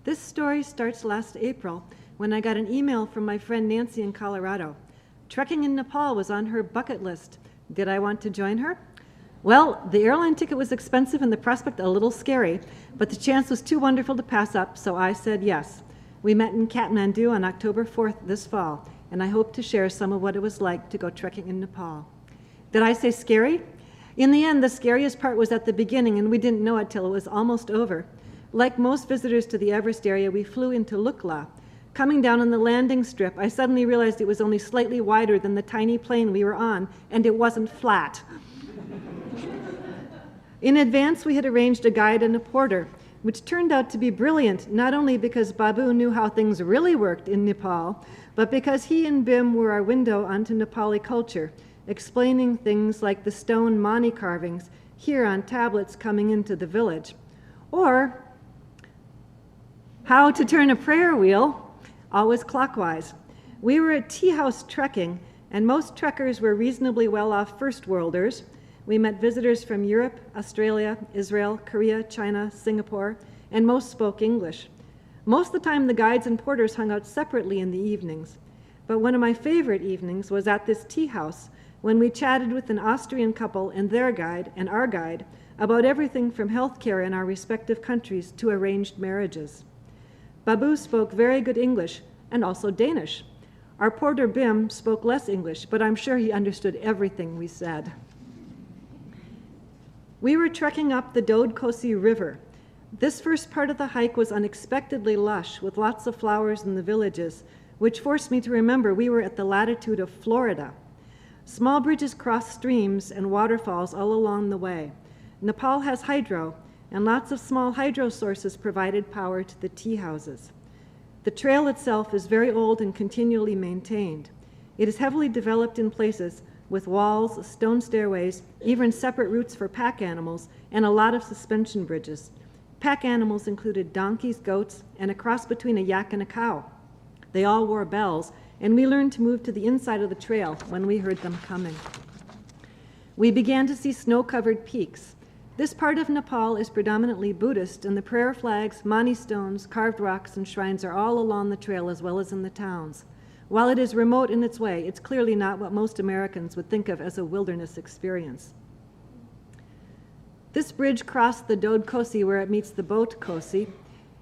This story starts last April when I got an email from my friend Nancy in Colorado. Trekking in Nepal was on her bucket list. Did I want to join her? Well, the airline ticket was expensive and the prospect a little scary, but the chance was too wonderful to pass up, so I said yes. We met in Kathmandu on October 4th this fall, and I hope to share some of what it was like to go trekking in Nepal. Did I say scary? In the end, the scariest part was at the beginning, and we didn't know it till it was almost over. Like most visitors to the Everest area, we flew into Lukla. Coming down on the landing strip, I suddenly realized it was only slightly wider than the tiny plane we were on, and it wasn't flat. In advance, we had arranged a guide and a porter, which turned out to be brilliant, not only because Babu knew how things really worked in Nepal, but because he and Bim were our window onto Nepali culture, explaining things like the stone mani carvings here on tablets coming into the village, or how to turn a prayer wheel, always clockwise. We were at tea house trekking, and most trekkers were reasonably well-off first-worlders. We met visitors from Europe, Australia, Israel, Korea, China, Singapore, and most spoke English. Most of the time, the guides and porters hung out separately in the evenings. But one of my favorite evenings was at this tea house, when we chatted with an Austrian couple and their guide and our guide about everything from healthcare in our respective countries to arranged marriages. Babu spoke very good English and also Danish. Our porter Bim spoke less English, but I'm sure he understood everything we said. We were trekking up the Dode Kosi River. This first part of the hike was unexpectedly lush with lots of flowers in the villages, which forced me to remember we were at the latitude of Florida. Small bridges cross streams and waterfalls all along the way. Nepal has hydro, and lots of small hydro sources provided power to the tea houses. The trail itself is very old and continually maintained. It is heavily developed in places with walls, stone stairways, even separate routes for pack animals, and a lot of suspension bridges. Pack animals included donkeys, goats, and a cross between a yak and a cow. They all wore bells, and we learned to move to the inside of the trail when we heard them coming. We began to see snow-covered peaks. This part of Nepal is predominantly Buddhist, and the prayer flags, mani stones, carved rocks, and shrines are all along the trail as well as in the towns. While it is remote in its way, it's clearly not what most Americans would think of as a wilderness experience. This bridge crossed the Dode Kosi where it meets the boat Kosi.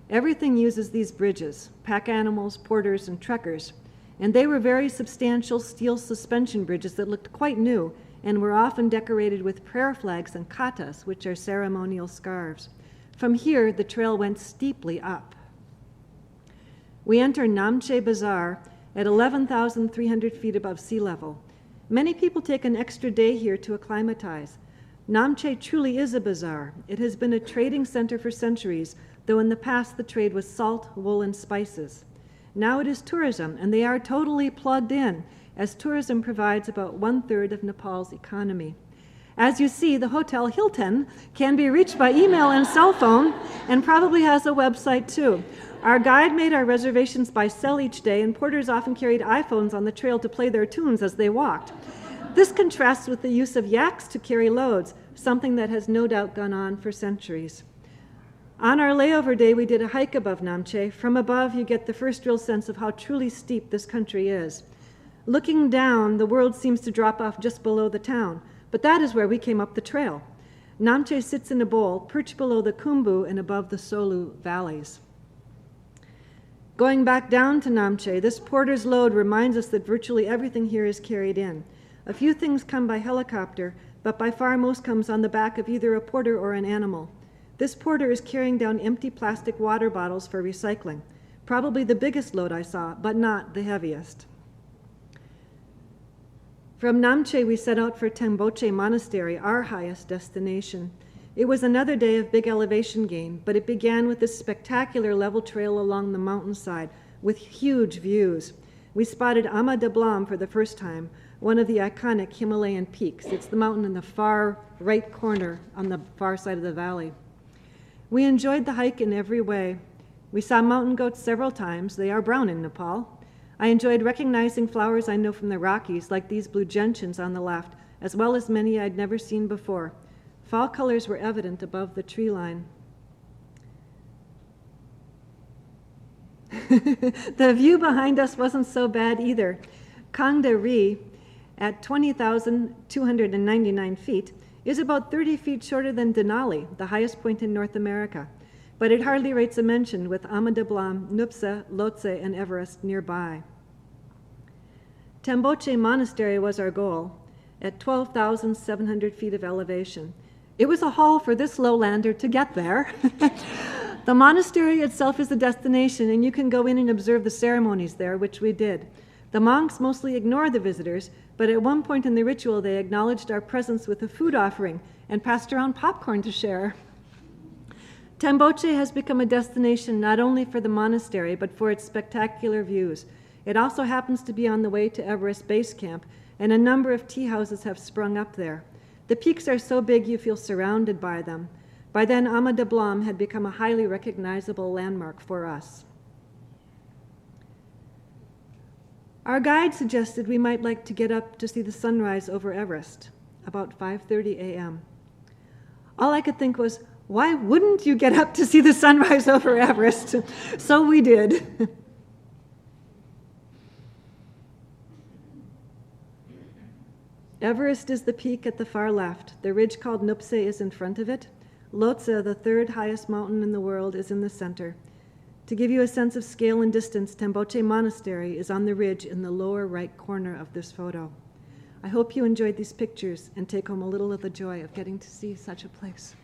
Everything uses these bridges, pack animals, porters, and trekkers, and they were very substantial steel suspension bridges that looked quite new and were often decorated with prayer flags and katas, which are ceremonial scarves. From here, the trail went steeply up. We enter Namche Bazaar at 11,300 feet above sea level. Many people take an extra day here to acclimatize. Namche truly is a bazaar. It has been a trading center for centuries, though in the past the trade was salt, wool, and spices. Now it is tourism, and they are totally plugged in, as tourism provides about 1/3 of Nepal's economy. As you see, the Hotel Hilton can be reached by email and cell phone, and probably has a website too. Our guide made our reservations by cell each day, and porters often carried iPhones on the trail to play their tunes as they walked. This contrasts with the use of yaks to carry loads, something that has no doubt gone on for centuries. On our layover day, we did a hike above Namche. From above, you get the first real sense of how truly steep this country is. Looking down, the world seems to drop off just below the town, but that is where we came up the trail. Namche sits in a bowl, perched below the Khumbu and above the Solu valleys. Going back down to Namche, this porter's load reminds us that virtually everything here is carried in. A few things come by helicopter, but by far most comes on the back of either a porter or an animal. This porter is carrying down empty plastic water bottles for recycling. Probably the biggest load I saw, but not the heaviest. From Namche, we set out for Temboche Monastery, our highest destination. It was another day of big elevation gain, but it began with this spectacular level trail along the mountainside with huge views. We spotted Ama Dablam for the first time, one of the iconic Himalayan peaks. It's the mountain in the far right corner on the far side of the valley. We enjoyed the hike in every way. We saw mountain goats several times. They are brown in Nepal. I enjoyed recognizing flowers I know from the Rockies, like these blue gentians on the left, as well as many I'd never seen before. Fall colors were evident above the tree line. The view behind us wasn't so bad either. Kangda Ri, at 20,299 feet, is about 30 feet shorter than Denali, the highest point in North America. But it hardly rates a mention with Amadablam, Nuptse, Lhotse, and Everest nearby. Tamboche Monastery was our goal, at 12,700 feet of elevation. It was a haul for this lowlander to get there. The monastery itself is the destination, and you can go in and observe the ceremonies there, which we did. The monks mostly ignore the visitors, but at one point in the ritual they acknowledged our presence with a food offering and passed around popcorn to share. Tamboche has become a destination not only for the monastery, but for its spectacular views. It also happens to be on the way to Everest Base Camp, and a number of tea houses have sprung up there. The peaks are so big you feel surrounded by them. By then, Amadablam had become a highly recognizable landmark for us. Our guide suggested we might like to get up to see the sunrise over Everest, about 5:30 a.m. All I could think was, why wouldn't you get up to see the sunrise over Everest? So we did. Everest is the peak at the far left. The ridge called Nuptse is in front of it. Lhotse, the third highest mountain in the world, is in the center. To give you a sense of scale and distance, Tamboche Monastery is on the ridge in the lower right corner of this photo. I hope you enjoyed these pictures and take home a little of the joy of getting to see such a place.